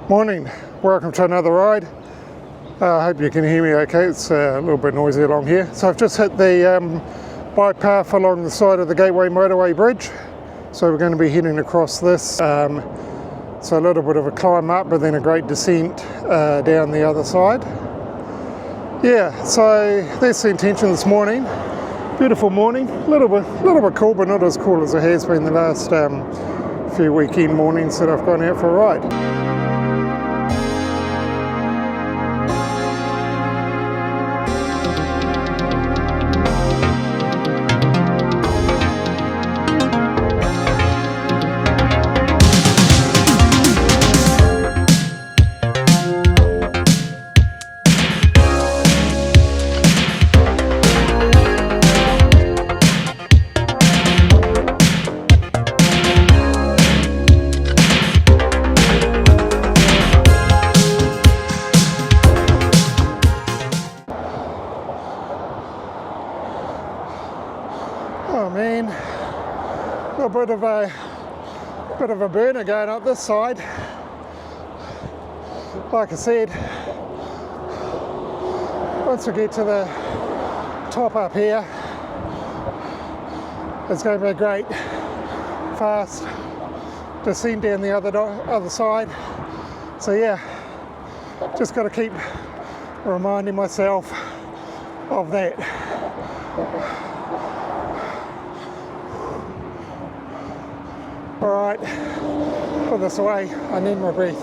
Morning, welcome to another ride. I hope you can hear me okay, it's a little bit noisy along here. So I've just hit the bike path along the side of the Gateway Motorway Bridge. So we're going to be heading across this. So a little bit of a climb up, but then a great descent down the other side. Yeah, so that's the intention this morning. Beautiful morning, a little bit cool, but not as cool as it has been the last few weekend mornings that I've gone out for a ride. Oh man, a bit of a burner going up this side. Like I said, once we get to the top up here, it's going to be a great fast descent down the other side. So yeah, just got to keep reminding myself of that. Alright, put this away, I need my breath.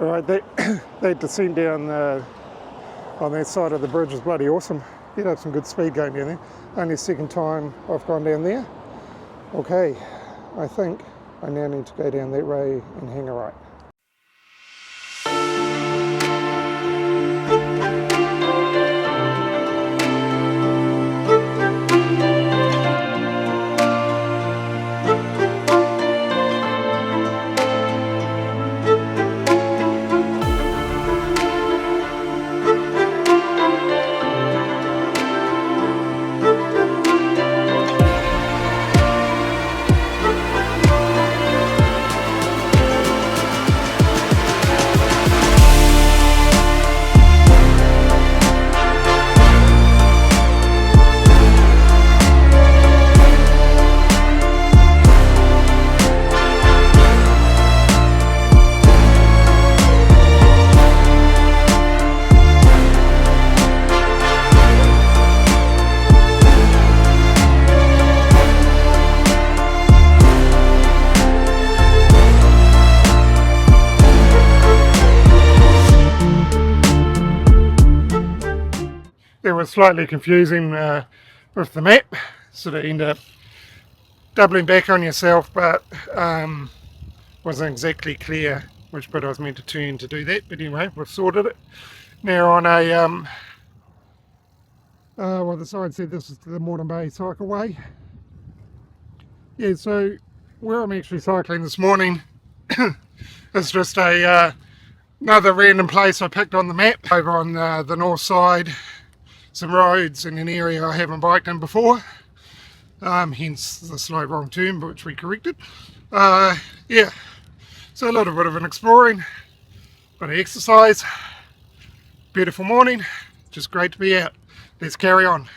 Alright, that descent down on that side of the bridge is bloody awesome. You'd have some good speed going down there. Only second time I've gone down there. Okay, I think I now need to go down that way and hang a right. It was slightly confusing with the map, sort of end up doubling back on yourself, but wasn't exactly clear which bit I was meant to turn to do that. But anyway, we've sorted it. Now on a, well, the sign said this is the Moreton Bay Cycleway. Yeah, so where I'm actually cycling this morning is just another random place I picked on the map over on the north side. Some roads in an area I haven't biked in before, hence the slight wrong turn, which we corrected. Yeah, so a little bit of an exploring, bit of exercise, beautiful morning, just great to be out. Let's carry on.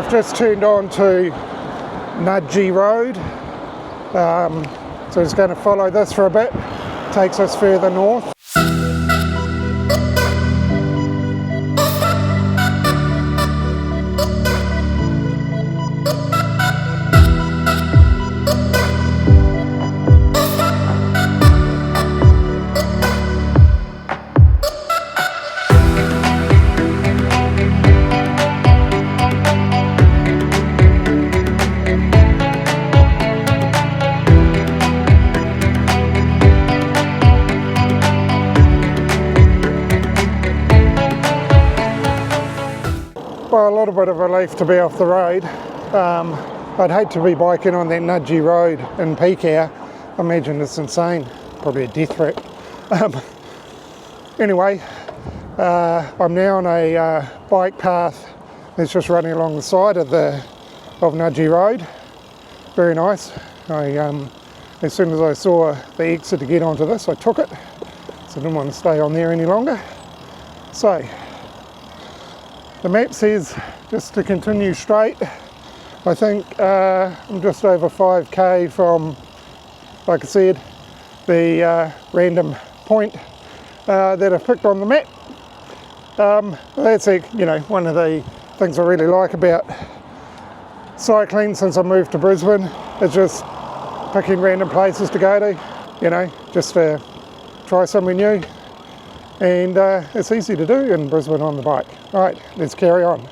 just turned on to Nudgee Road, so just going to follow this for a bit, takes us further north. Well, a little bit of relief to be off the road. I'd hate to be biking on that Nudgee Road in peak hour. I imagine it's insane, probably a death threat. Anyway, I'm now on a bike path that's just running along the side of Nudgee Road. Very nice. As soon as I saw the exit to get onto this, I took it. So I didn't want to stay on there any longer. So the map says just to continue straight. I think I'm just over 5k from, like I said, the random point that I've picked on the map. That's one of the things I really like about cycling since I moved to Brisbane, is just picking random places to go to, just to try somewhere new. And it's easy to do in Brisbane on the bike. All right, let's carry on.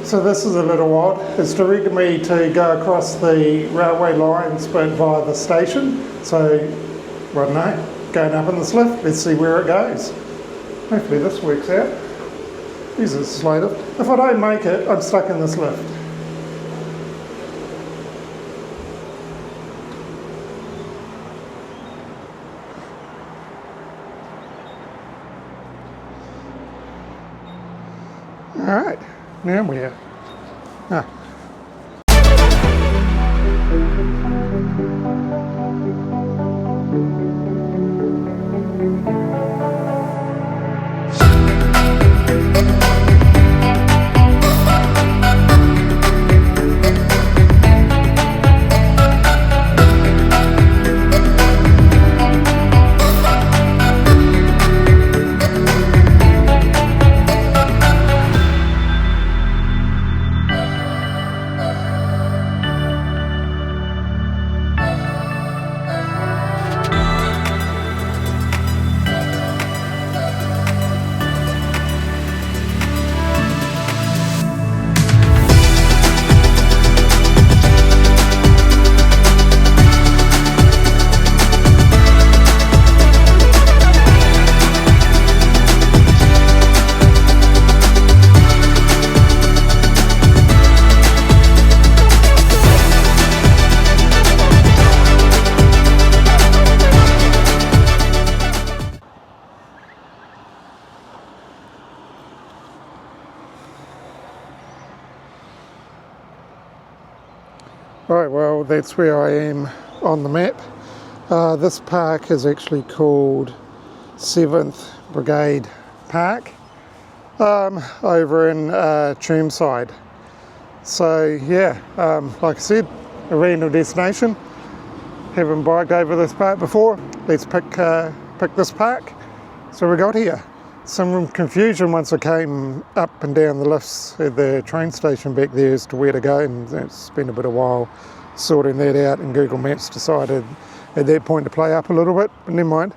So this is a little odd. It's directed me to go across the railway lines but via the station. So, I don't know, going up in this lift, let's see where it goes. Hopefully this works out. Jesus, it's slow lift. If I don't make it, I'm stuck in this lift. Alright, now we're Right, well, that's where I am on the map. This park is actually called 7th Brigade Park, over in Chermside. So yeah, like I said, a random destination. Haven't biked over this part before. Let's pick this park. So we got here. Some confusion once I came up and down the lifts at the train station back there as to where to go, and it's been a bit of a while sorting that out, and Google Maps decided at that point to play up a little bit, but never mind.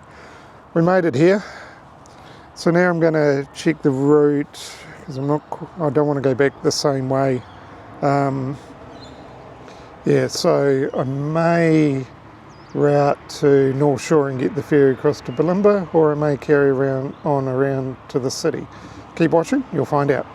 We made it here. So now I'm going to check the route because I don't want to go back the same way. So I may route to North Shore and get the ferry across to Bulimba, or I may carry around to the city. Keep watching, you'll find out.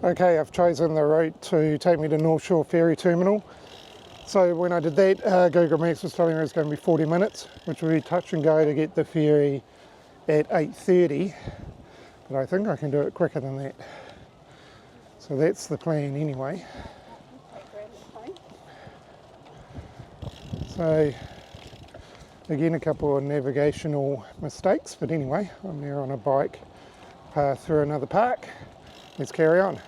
Okay, I've chosen the route to take me to North Shore Ferry Terminal. So when I did that, Google Maps was telling me it was going to be 40 minutes, which would be touch and go to get the ferry at 8:30, but I think I can do it quicker than that. So that's the plan anyway. So again, a couple of navigational mistakes, but anyway, I'm there on a bike path through another park. Let's carry on.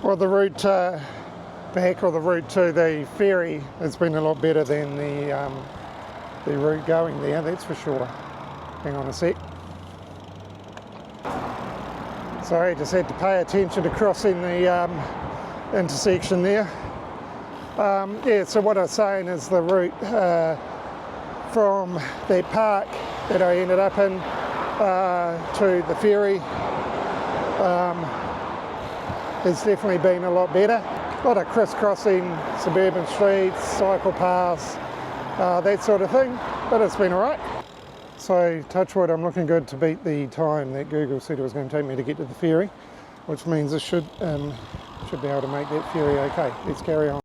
Well, the route back, or the route to the ferry, has been a lot better than the route going there, that's for sure. Hang on a sec. Sorry, just had to pay attention to crossing the intersection there. Yeah, so what I was saying is the route from that park that I ended up in to the ferry has definitely been a lot better. A lot of crisscrossing suburban streets, cycle paths, that sort of thing, but it's been alright. So touch wood, I'm looking good to beat the time that Google said it was going to take me to get to the ferry, which means I should be able to make that ferry okay. Let's carry on.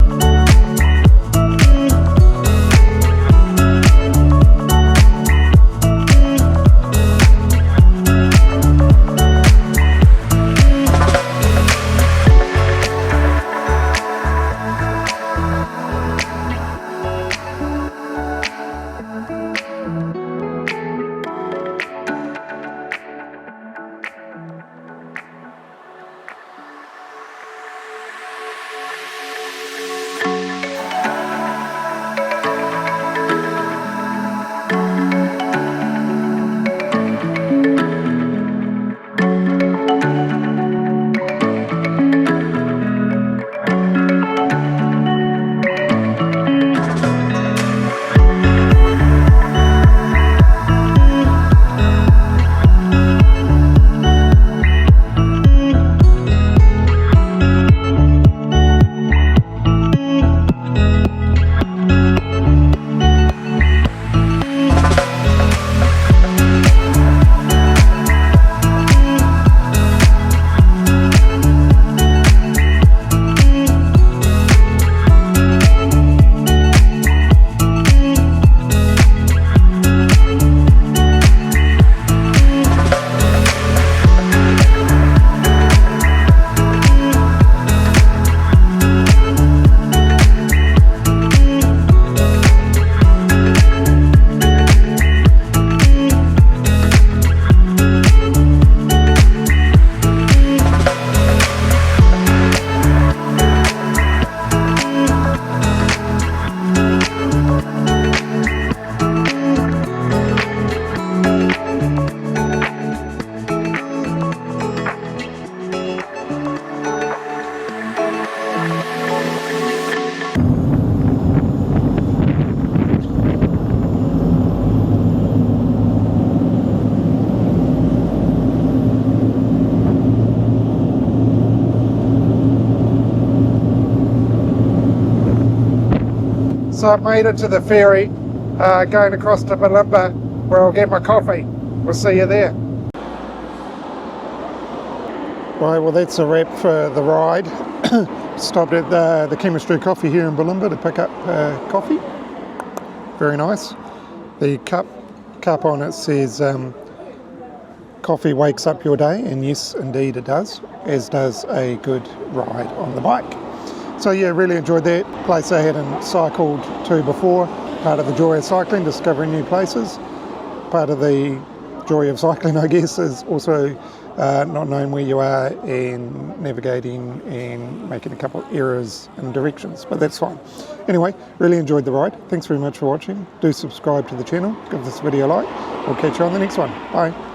So I've made it to the ferry, going across to Bulimba, where I'll get my coffee. We'll see you there. Right, well that's a wrap for the ride. Stopped at the Chemistry Coffee here in Bulimba to pick up coffee. Very nice. The cup on it says coffee wakes up your day, and yes indeed it does, as does a good ride on the bike. So yeah, really enjoyed that. Place I hadn't cycled to before. Part of the joy of cycling, discovering new places. Part of the joy of cycling, I guess, is also not knowing where you are and navigating and making a couple of errors in directions, but that's fine. Anyway, really enjoyed the ride. Thanks very much for watching. Do subscribe to the channel, give this video a like. We'll catch you on the next one. Bye.